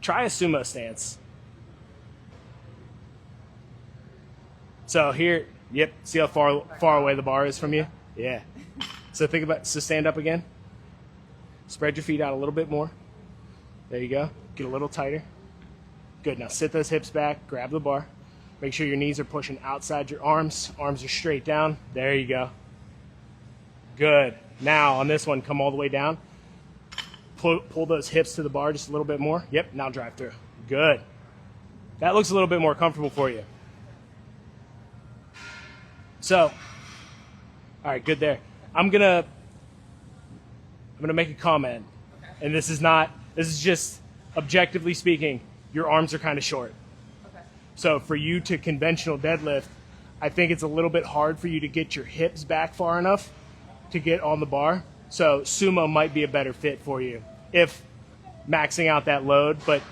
try a sumo stance. So here, yep, see how far away the bar is from you? Yeah. So stand up again. Spread your feet out a little bit more. There you go. Get a little tighter. Good, now sit those hips back, grab the bar. Make sure your knees are pushing outside your arms. Arms are straight down. There you go. Good. Now on this one, come all the way down. Pull those hips to the bar just a little bit more. Yep, now drive through. Good. That looks a little bit more comfortable for you. So, all right, good there. I'm gonna make a comment, and this is just objectively speaking, your arms are kind of short. Okay. So for you to conventional deadlift, I think it's a little bit hard for you to get your hips back far enough to get on the bar. So sumo might be a better fit for you if maxing out that load, but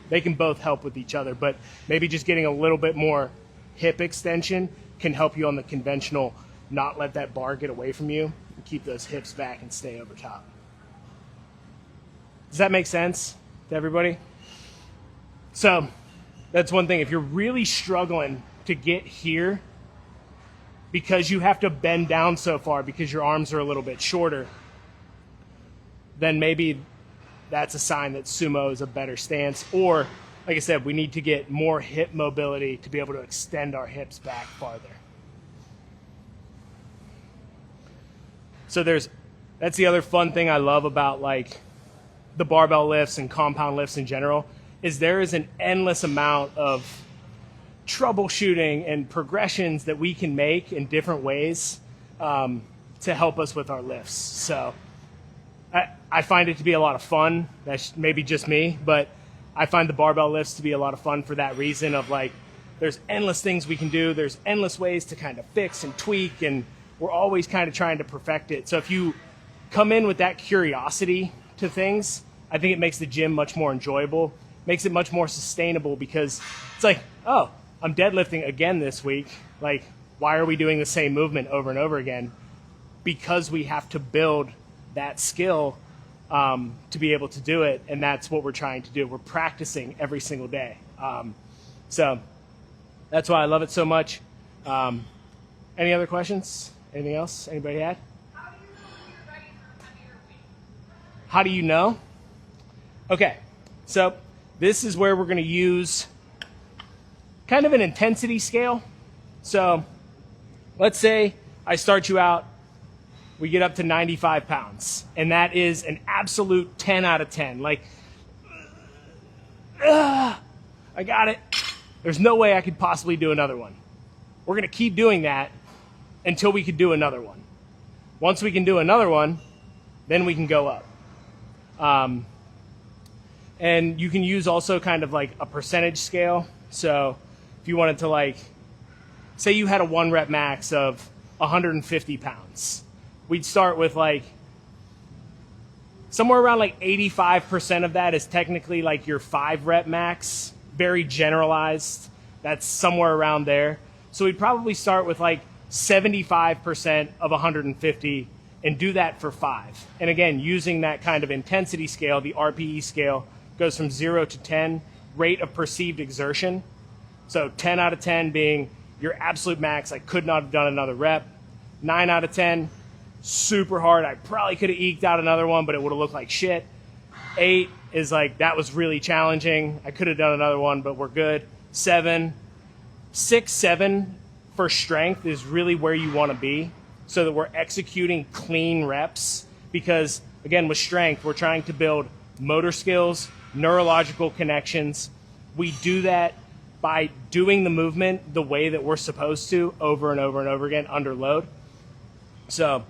they can both help with each other. But maybe just getting a little bit more hip extension can help you on the conventional, not let that bar get away from you, and keep those hips back and stay over top. Does that make sense to everybody? So that's one thing. If you're really struggling to get here because you have to bend down so far because your arms are a little bit shorter, then maybe that's a sign that sumo is a better stance. Or, like I said, we need to get more hip mobility to be able to extend our hips back farther. So that's the other fun thing I love about like the barbell lifts and compound lifts in general, is there is an endless amount of troubleshooting and progressions that we can make in different ways to help us with our lifts. So I find it to be a lot of fun. That's maybe just me, but I find the barbell lifts to be a lot of fun for that reason of like, there's endless things we can do. There's endless ways to kind of fix and tweak, and we're always kind of trying to perfect it. So if you come in with that curiosity to things, I think it makes the gym much more enjoyable, makes it much more sustainable, because it's like, oh, I'm deadlifting again this week. Like, why are we doing the same movement over and over again? Because we have to build that skill to be able to do it, and that's what we're trying to do. We're practicing every single day. So that's why I love it so much. Any other questions? Anything else? Anybody had? How do you know? Okay, so this is where we're going to use kind of an intensity scale. So let's say I start you out, we get up to 95 pounds, and that is an absolute 10 out of 10. Like, I got it. There's no way I could possibly do another one. We're going to keep doing that until we could do another one. Once we can do another one, then we can go up. And you can use also kind of like a percentage scale. So if you wanted to, like, say you had a 1 rep max of 150 pounds, we'd start with like somewhere around like 85% of that is technically like your 5 rep max, very generalized. That's somewhere around there. So we'd probably start with like 75% of 150 and do that for 5. And again, using that kind of intensity scale, the RPE scale goes from 0 to 10, rate of perceived exertion. So 10 out of 10 being your absolute max. I could not have done another rep. 9 out of 10, super hard. I probably could have eked out another one, but it would have looked like shit. 8 is like, that was really challenging. I could have done another one, but we're good. 7, 6, 7 for strength is really where you want to be, so that we're executing clean reps. Because again, with strength, we're trying to build motor skills, neurological connections. We do that by doing the movement the way that we're supposed to over and over and over again under load. So,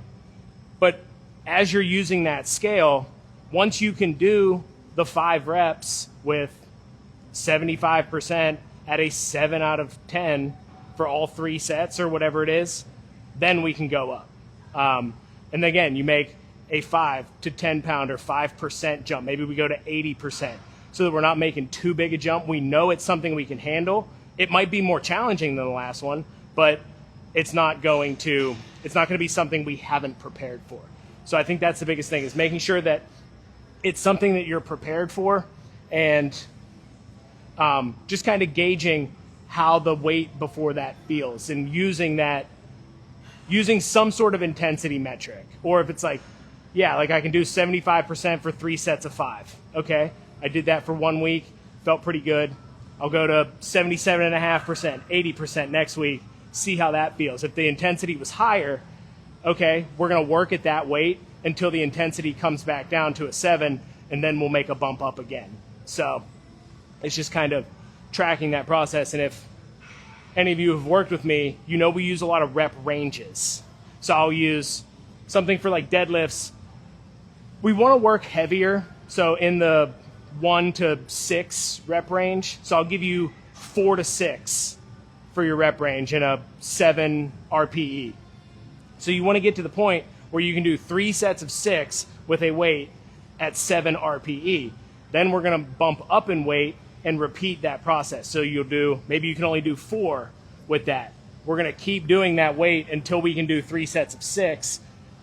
but as you're using that scale, once you can do the 5 reps with 75% at a 7 out of 10 for all 3 sets or whatever it is, then we can go up. And again, you make a 5 to 10 pounder, 5% jump. Maybe we go to 80%, so that we're not making too big a jump. We know it's something we can handle. It might be more challenging than the last one, but it's not going to be something we haven't prepared for. So I think that's the biggest thing, is making sure that it's something that you're prepared for, and just kind of gauging how the weight before that feels and using some sort of intensity metric. Or if it's like, yeah, like I can do 75% for 3 sets of 5. Okay, I did that for 1 week, felt pretty good. I'll go to 77.5%, 80% next week, see how that feels. If the intensity was higher, okay, we're going to work at that weight until the intensity comes back down to a 7, and then we'll make a bump up again. So it's just kind of tracking that process. And if any of you have worked with me, you know we use a lot of rep ranges. So I'll use something for like deadlifts. We want to work heavier, so in the 1 to 6 rep range. So I'll give you 4 to 6 for your rep range in a 7 RPE. So you want to get to the point where you can do 3 sets of 6 with a weight at 7 RPE. Then we're going to bump up in weight and repeat that process. So maybe you can only do 4 with that. We're going to keep doing that weight until we can do 3 sets of 6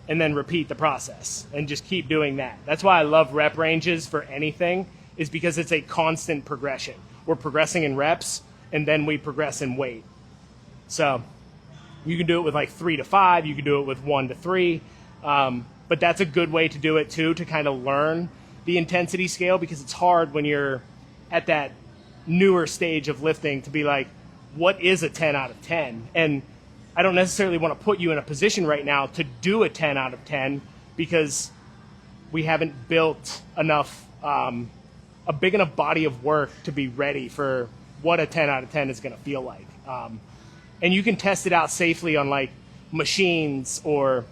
and then repeat the process and just keep doing that. That's why I love rep ranges for anything, is because it's a constant progression. We're progressing in reps and then we progress in weight. So you can do it with like 3 to 5, you can do it with 1 to 3, but that's a good way to do it too, to kind of learn the intensity scale, because it's hard when you're at that newer stage of lifting to be like, what is a 10 out of 10? And I don't necessarily want to put you in a position right now to do a 10 out of 10, because we haven't built enough, a big enough body of work to be ready for what a 10 out of 10 is going to feel like. And you can test it out safely on like machines or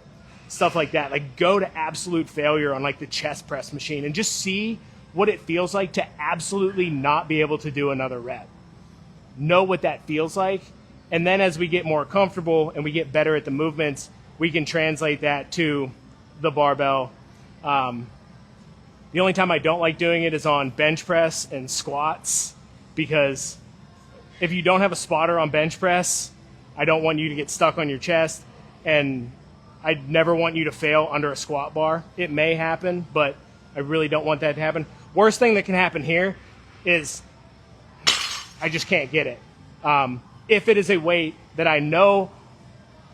stuff like that. Like go to absolute failure on like the chest press machine and just see what it feels like to absolutely not be able to do another rep. Know what that feels like. And then as we get more comfortable and we get better at the movements, we can translate that to the barbell. The only time I don't like doing it is on bench press and squats, because if you don't have a spotter on bench press, I don't want you to get stuck on your chest, and I never want you to fail under a squat bar. It may happen, but I really don't want that to happen. Worst thing that can happen here is I just can't get it. If it is a weight that I know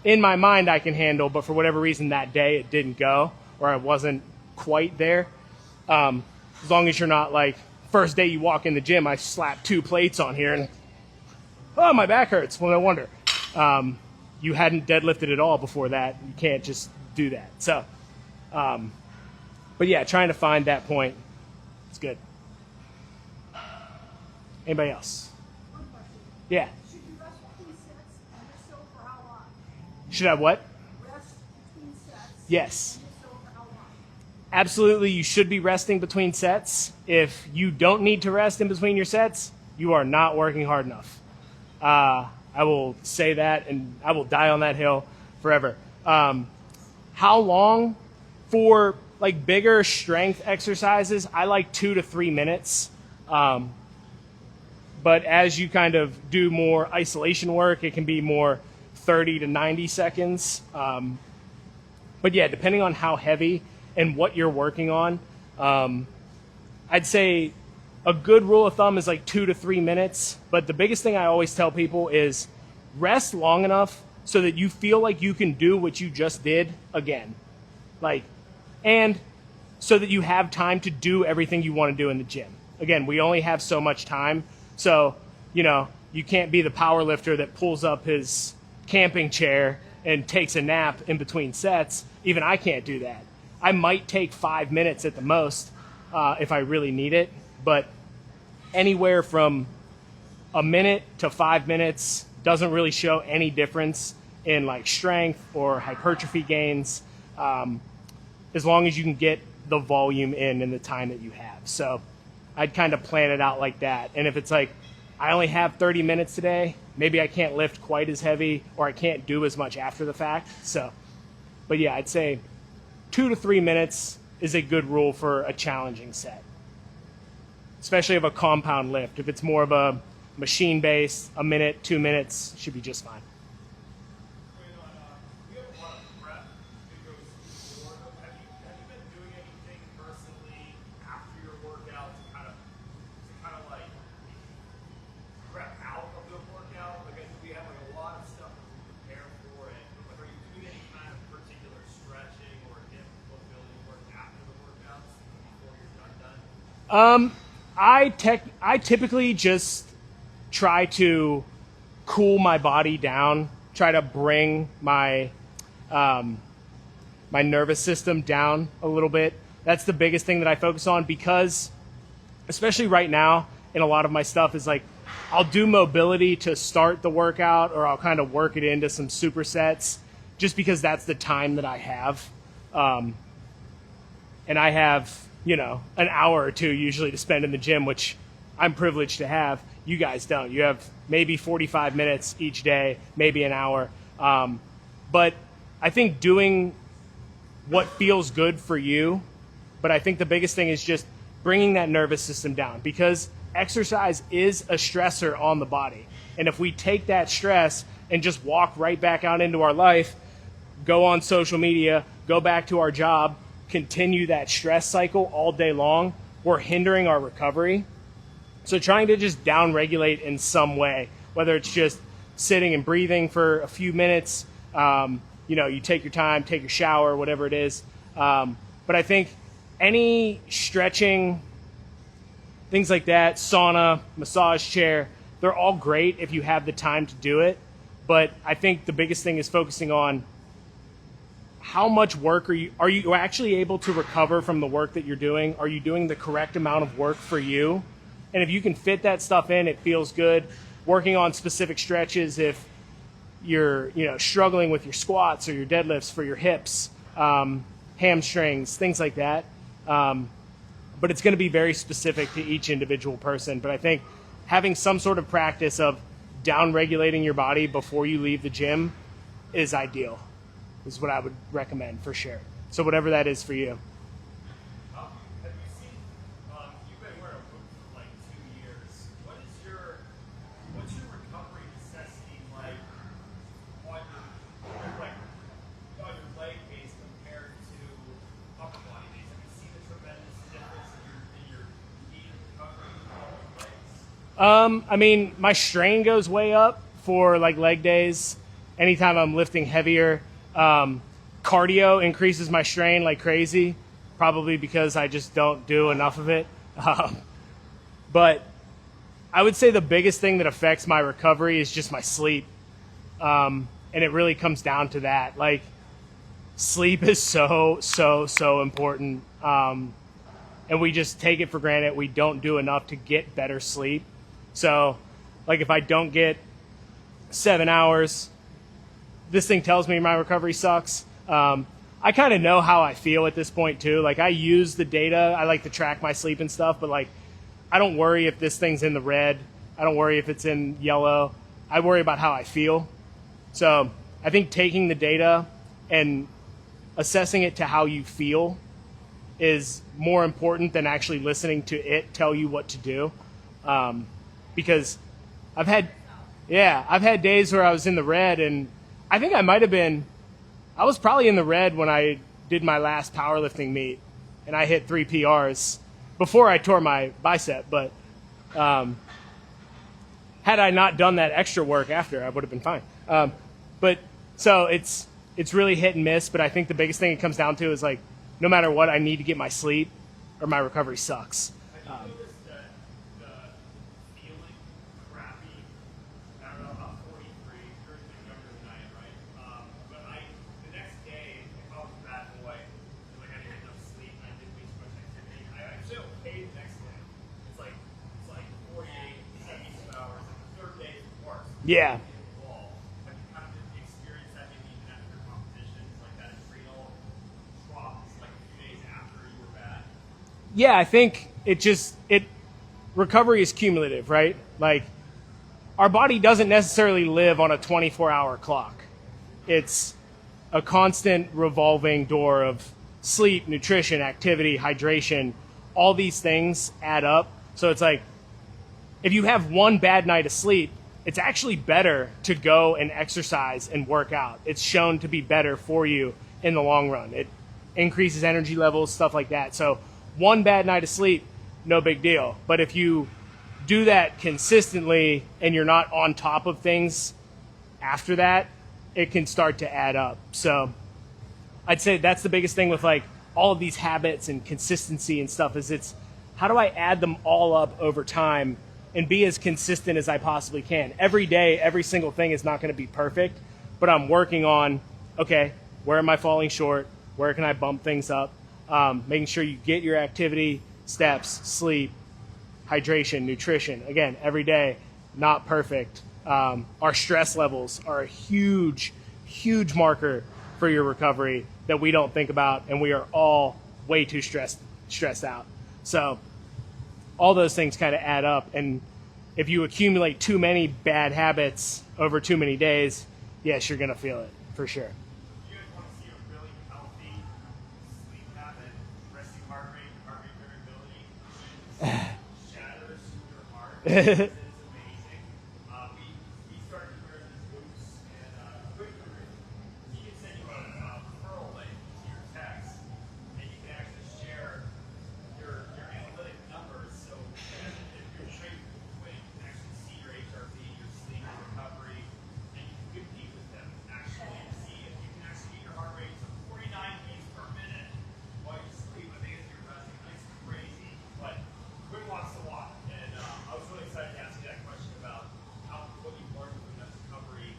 in my mind I can handle, but for whatever reason that day it didn't go, or I wasn't quite there, as long as you're not like, first day you walk in the gym, I slap 2 plates on here and, oh, my back hurts. Well, no wonder. You hadn't deadlifted at all before that. You can't just do that. So, but yeah, trying to find that point. It's good. Anybody else? One question. Yeah. Should you rest between sets, and if so, for how long? Should I what? Rest between sets. Yes. And if so, for how long? Absolutely, you should be resting between sets. If you don't need to rest in between your sets, you are not working hard enough. I will say that, and I will die on that hill forever. How long? For like bigger strength exercises, I like 2 to 3 minutes. But as you kind of do more isolation work, it can be more 30 to 90 seconds. But yeah, depending on how heavy and what you're working on, I'd say a good rule of thumb is like 2 to 3 minutes. But the biggest thing I always tell people is rest long enough so that you feel like you can do what you just did again. And so that you have time to do everything you want to do in the gym. Again, we only have so much time. So, you can't be the power lifter that pulls up his camping chair and takes a nap in between sets. Even I can't do that. I might take 5 minutes at the most if I really need it, but anywhere from a minute to 5 minutes doesn't really show any difference in like strength or hypertrophy gains, as long as you can get the volume in the time that you have. So I'd kind of plan it out like that. And if it's like, I only have 30 minutes today, maybe I can't lift quite as heavy, or I can't do as much after the fact. So, but yeah, I'd say 2 to 3 minutes is a good rule for a challenging set, especially of a compound lift. If it's more of a machine base, a minute, 2 minutes should be just fine. We have a lot of prep that goes forward. Have you been doing anything personally I typically just try to cool my body down, try to bring my my nervous system down a little bit. That's the biggest thing that I focus on, because especially right now in a lot of my stuff is like I'll do mobility to start the workout, or I'll kind of work it into some supersets just because that's the time that I have. And I have, an hour or two usually to spend in the gym, which I'm privileged to have. You guys don't. You have maybe 45 minutes each day, maybe an hour. But I think doing what feels good for you, but I think the biggest thing is just bringing that nervous system down, because exercise is a stressor on the body. And if we take that stress and just walk right back out into our life, go on social media, go back to our job, continue that stress cycle all day long, we're hindering our recovery. So trying to just down regulate in some way, whether it's just sitting and breathing for a few minutes, you take your time, take your shower, whatever it is. But I think any stretching, things like that, sauna, massage chair, they're all great if you have the time to do it. But I think the biggest thing is focusing on how much work are you actually able to recover from the work that you're doing? Are you doing the correct amount of work for you? And if you can fit that stuff in, it feels good. Working on specific stretches if you're struggling with your squats or your deadlifts for your hips, hamstrings, things like that. But it's going to be very specific to each individual person. But I think having some sort of practice of down regulating your body before you leave the gym is ideal, is what I would recommend for sure. So whatever that is for you. Have you seen, you've been wearing a boot for like 2 years. What's your recovery necessity like on your leg base compared to upper body base? Have you seen a tremendous difference in your speed and recovery on your legs? I mean, my strain goes way up for like leg days. Anytime I'm lifting heavier, cardio increases my strain like crazy, probably because I just don't do enough of it. But I would say the biggest thing that affects my recovery is just my sleep. And it really comes down to that. Like, sleep is so important. And we just take it for granted. We don't do enough to get better sleep. So, like, if I don't get 7 hours, this thing tells me my recovery sucks. I kind of know how I feel at this point too. Like, I use the data. I like to track my sleep and stuff, but like, I don't worry if this thing's in the red. I don't worry if it's in yellow. I worry about how I feel. So I think taking the data and assessing it to how you feel is more important than actually listening to it tell you what to do. Because I've had days where I was in the red, and I think I was probably in the red when I did my last powerlifting meet, and I hit 3 PRs before I tore my bicep. But had I not done that extra work after, I would have been fine. But so it's really hit and miss. But I think the biggest thing it comes down to is like, no matter what, I need to get my sleep or my recovery sucks. Have you noticed that the feeling crappy? I don't know, about 43, you're a bit younger than I am, right? But the next day, if I was a bad boy, like I didn't get enough sleep and I didn't do too much activity, I feel okay the next day. It's like 48, 72 hours, and the third day is worse. Yeah. Have you kind of experienced that maybe even after your competitions, like that adrenal drop, like a few days after you were bad? Yeah, I think recovery is cumulative, right? Like, our body doesn't necessarily live on a 24-hour clock. It's a constant revolving door of sleep, nutrition, activity, hydration. All these things add up. So it's like, if you have one bad night of sleep, it's actually better to go and exercise and work out. It's shown to be better for you in the long run. It increases energy levels, stuff like that. So one bad night of sleep, no big deal. But if you do that consistently and you're not on top of things after that, it can start to add up. So I'd say that's the biggest thing with like all of these habits and consistency and stuff, is it's how do I add them all up over time and be as consistent as I possibly can? Every day, every single thing is not going to be perfect, but I'm working on, okay, where am I falling short? Where can I bump things up? Making sure you get your activity, steps, sleep, hydration, nutrition. Again, every day, not perfect. Our stress levels are a huge, huge marker for your recovery that we don't think about, and we are all way too stressed out. So all those things kind of add up, and if you accumulate too many bad habits over too many days, yes, you're going to feel it for sure. You guys want to see a really healthy sleep habit, resting heart rate variability, shatters your heart. It's amazing. We started wearing these boots, and quick memory. You can send you a referral link to your text, and you can actually share your analytic numbers. So if you're training weight, you can actually see your HRV, your sleep, your recovery, and you can compete with them actually and see if you can actually get your heart rate to 49 beats per minute while you sleep. I think it's your resting. It's crazy, but quick walks to walk. And I was really excited to ask you that question about what you learned from that recovery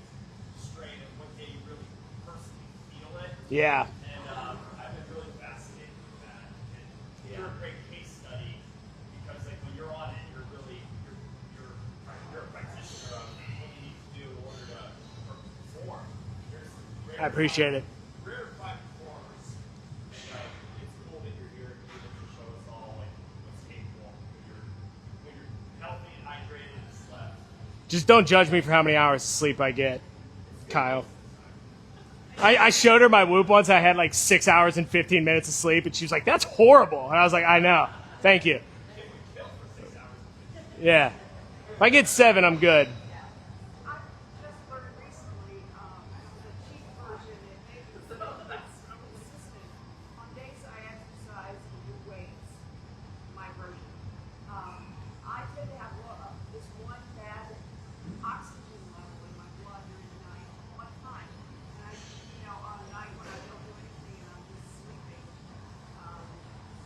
strain and what day you really personally feel it. Yeah. And I've been really fascinated with that. And you're a great case study because like when you're on it, you're a practitioner of what you need to do in order to perform. There's I appreciate it. rarefied performers, and it's cool that you're here and you're able to show us all like what's capable when you're healthy and hydrated and slept. Just don't judge me for how many hours of sleep I get, Kyle. I showed her my Whoop once. I had like 6 hours and 15 minutes of sleep, and she was like, "That's horrible." And I was like, "I know. Thank you." Yeah. If I get 7, I'm good. I just learned recently, the cheap version, it makes it so that's consistent. On days I exercise and do weights, my version, I tend to have this one bad oxygen level in my blood during the night, one time. And on a night when I don't do anything and I'm just sleeping,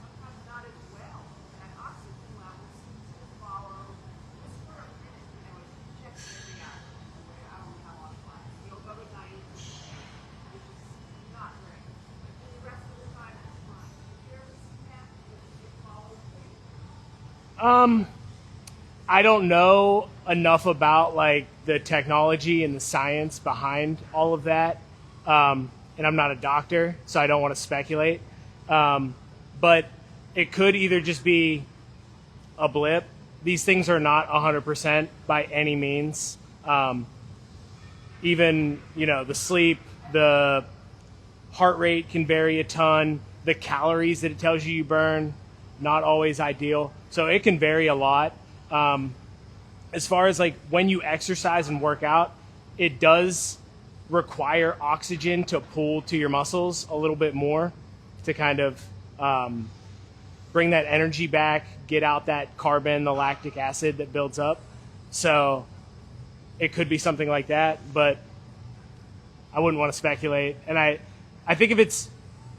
sometimes not as well. That oxygen level seems to follow just for a minute, it checks every hour. I don't know how long it lasts. You'll go at night, which is not great. But the rest of the time, it's fine. If you ever see that, it follows me. I don't know enough about like the technology and the science behind all of that, and I'm not a doctor, so I don't want to speculate. But it could either just be a blip. These things are not 100% by any means. Even the sleep, the heart rate can vary a ton. The calories that it tells you burn, not always ideal. So it can vary a lot. As far as like when you exercise and work out, it does require oxygen to pull to your muscles a little bit more to kind of bring that energy back, get out that carbon, the lactic acid that builds up. So it could be something like that, but I wouldn't want to speculate. And I think if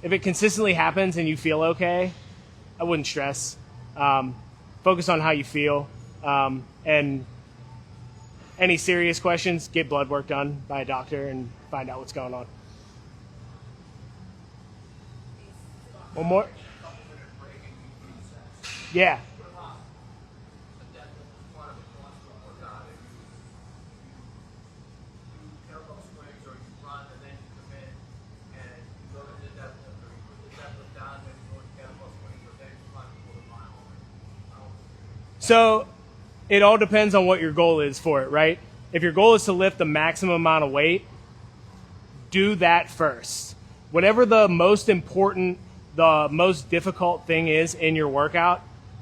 it consistently happens and you feel okay, I wouldn't stress. Focus on how you feel. And any serious questions, get blood work done by a doctor and find out what's going on. One more? Yeah. So it all depends on what your goal is for it, right? If your goal is to lift the maximum amount of weight, do that first. Whatever the most important, the most difficult thing is in your workout,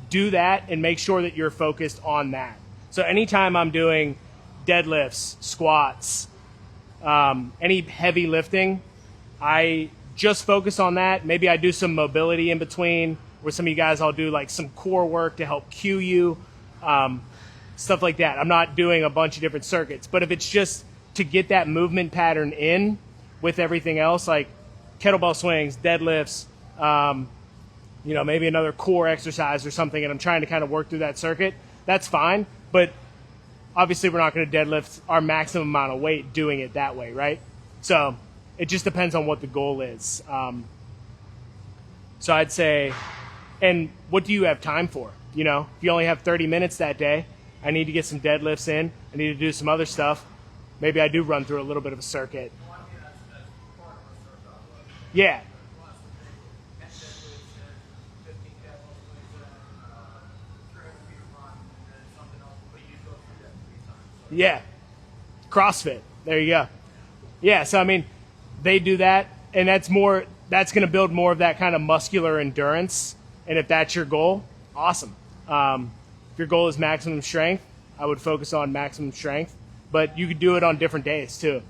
do that and make sure that you're focused on that. So anytime I'm doing deadlifts, squats, any heavy lifting, I just focus on that. Maybe I do some mobility in between. With some of you guys, I'll do like some core work to help cue you, stuff like that. I'm not doing a bunch of different circuits, but if it's just to get that movement pattern in with everything else, like kettlebell swings, deadlifts, maybe another core exercise or something, and I'm trying to kind of work through that circuit, that's fine. But obviously we're not going to deadlift our maximum amount of weight doing it that way, right? So it just depends on what the goal is. So I'd say, and what do you have time for? If you only have 30 minutes that day, I need to get some deadlifts in, I need to do some other stuff. Maybe I do run through a little bit of a circuit. Yeah. Yeah. CrossFit. There you go. Yeah, so I mean, they do that, and that's going to build more of that kind of muscular endurance. And if that's your goal, awesome. If your goal is maximum strength, I would focus on maximum strength, but you could do it on different days too,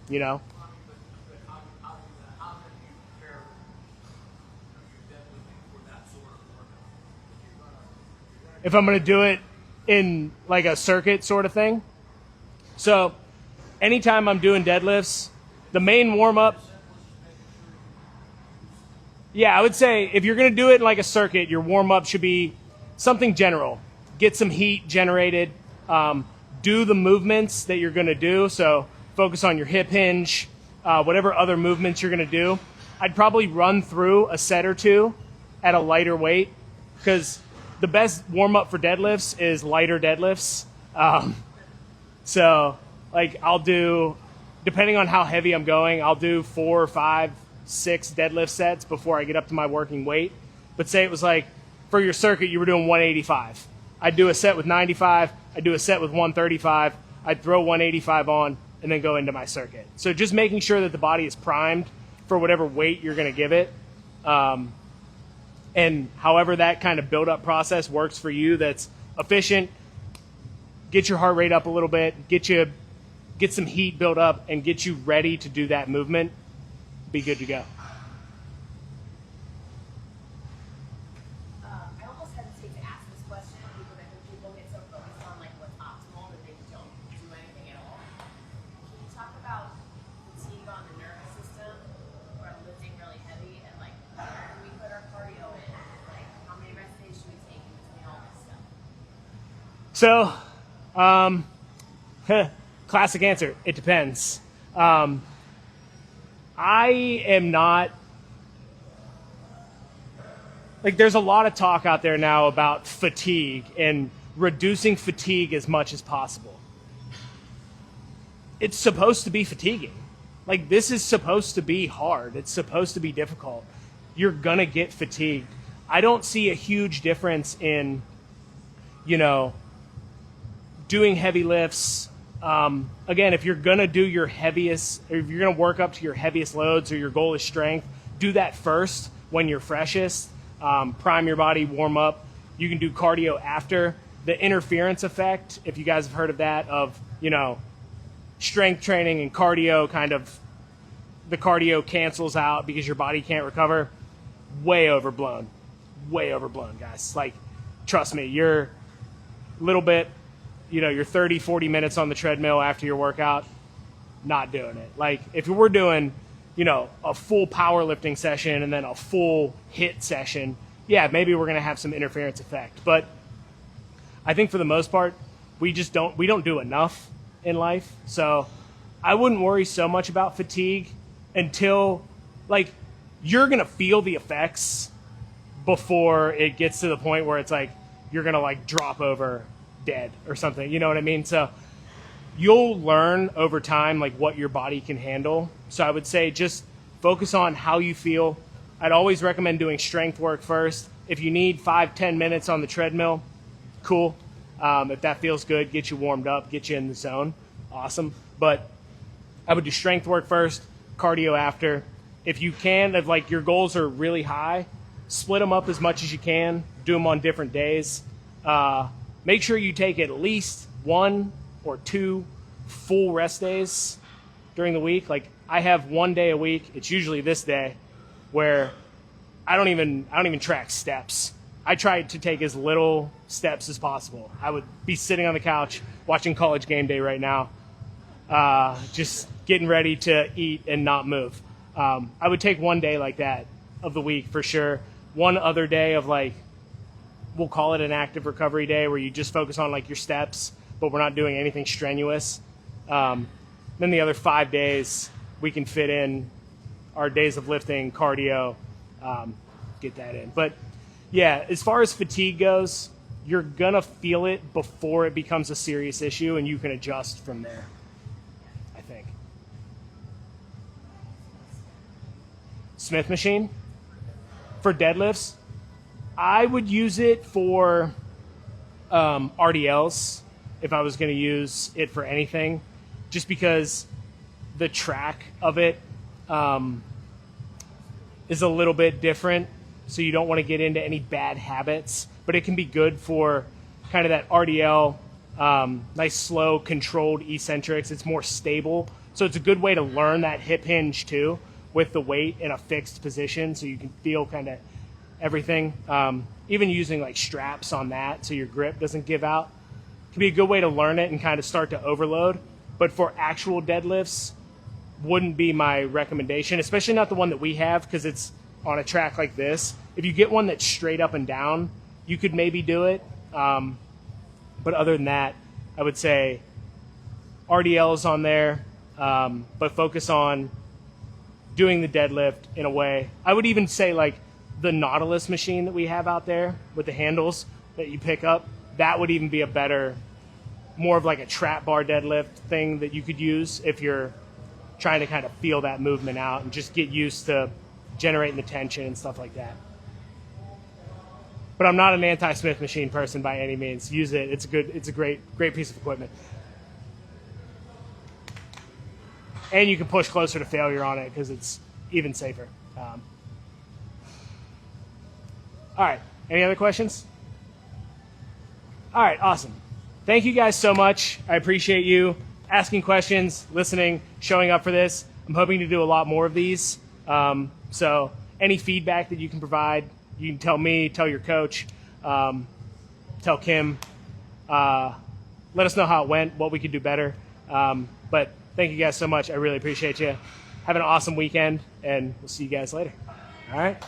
If I'm going to do it in like a circuit sort of thing. So anytime I'm doing deadlifts, the main warm-up, yeah, I would say if you're going to do it in like a circuit, your warm-up should be something general. Get some heat generated. Do the movements that you're going to do. So focus on your hip hinge, whatever other movements you're going to do. I'd probably run through a set or two at a lighter weight, because the best warm-up for deadlifts is lighter deadlifts. So like I'll do, depending on how heavy I'm going, I'll do 4 or 5, 6 deadlift sets before I get up to my working weight. But say it was like, for your circuit, you were doing 185. I'd do a set with 95. I'd do a set with 135. I'd throw 185 on and then go into my circuit. So just making sure that the body is primed for whatever weight you're going to give it. And however that kind of build-up process works for you, that's efficient, get your heart rate up a little bit, get some heat built up, and get you ready to do that movement, be good to go. I almost hesitate to ask this question because I think people get so focused on like what's optimal that they don't do anything at all. Can you talk about fatigue on the nervous system or lifting really heavy, and like where do we put our cardio in? Like how many rest days should we take in between all this stuff? So, classic answer, it depends. I am not, like, there's a lot of talk out there now about fatigue and reducing fatigue as much as possible. It's supposed to be fatiguing. Like, this is supposed to be hard. It's supposed to be difficult. You're gonna get fatigued. I don't see a huge difference in, doing heavy lifts. Again, if you're gonna do your heaviest, or if you're gonna work up to your heaviest loads, or your goal is strength, do that first when you're freshest. Prime your body, warm up. You can do cardio after. The interference effect, if you guys have heard of that, of strength training and cardio, kind of the cardio cancels out because your body can't recover. Way overblown, guys. Like, trust me, you're a little bit, you're 30, 40 minutes on the treadmill after your workout, not doing it. Like, if we're doing, a full powerlifting session and then a full HIIT session, yeah, maybe we're going to have some interference effect. But I think for the most part, we don't do enough in life. So I wouldn't worry so much about fatigue until, like, you're going to feel the effects before it gets to the point where it's like, you're going to like drop over dead or something, you know what I mean? So you'll learn over time like what your body can handle. So I would say just focus on how you feel. I'd always recommend doing strength work first. If you need 5-10 minutes on the treadmill, cool. If that feels good, get you warmed up, get you in the zone, awesome. But I would do strength work first, cardio after. If you can, if like your goals are really high, split them up as much as you can, do them on different days. Make sure you take at least 1 or 2 full rest days during the week. Like, I have 1 day a week. It's usually this day where I don't even track steps. I try to take as little steps as possible. I would be sitting on the couch watching College Game Day right now, just getting ready to eat and not move. I would take 1 day like that of the week for sure. one other day of like, we'll call it an active recovery day where you just focus on like your steps, but we're not doing anything strenuous. Then the other 5 days we can fit in our days of lifting, cardio, get that in. But yeah, as far as fatigue goes, you're going to feel it before it becomes a serious issue, and you can adjust from there, I think. Smith machine for deadlifts, I would use it for RDLs if I was going to use it for anything, just because the track of it is a little bit different, so you don't want to get into any bad habits, but it can be good for kind of that RDL, nice, slow, controlled eccentrics. It's more stable, so it's a good way to learn that hip hinge too, with the weight in a fixed position, so you can feel kind of everything. Even using like straps on that so your grip doesn't give out can be a good way to learn it and kind of start to overload. But for actual deadlifts, wouldn't be my recommendation, especially not the one that we have, because it's on a track like this. If you get one that's straight up and down, you could maybe do it. But other than that, I would say RDLs on there, but focus on doing the deadlift in a way. I would even say like the Nautilus machine that we have out there with the handles that you pick up, that would even be a better, more of like a trap bar deadlift thing that you could use if you're trying to kind of feel that movement out and just get used to generating the tension and stuff like that. But I'm not an anti-Smith machine person by any means. Use it. It's a great piece of equipment. And you can push closer to failure on it because it's even safer. All right. Any other questions? All right. Awesome. Thank you guys so much. I appreciate you asking questions, listening, showing up for this. I'm hoping to do a lot more of these. So any feedback that you can provide, you can tell me, tell your coach, tell Kim. Let us know how it went, what we could do better. But thank you guys so much. I really appreciate you. Have an awesome weekend, and we'll see you guys later. All right?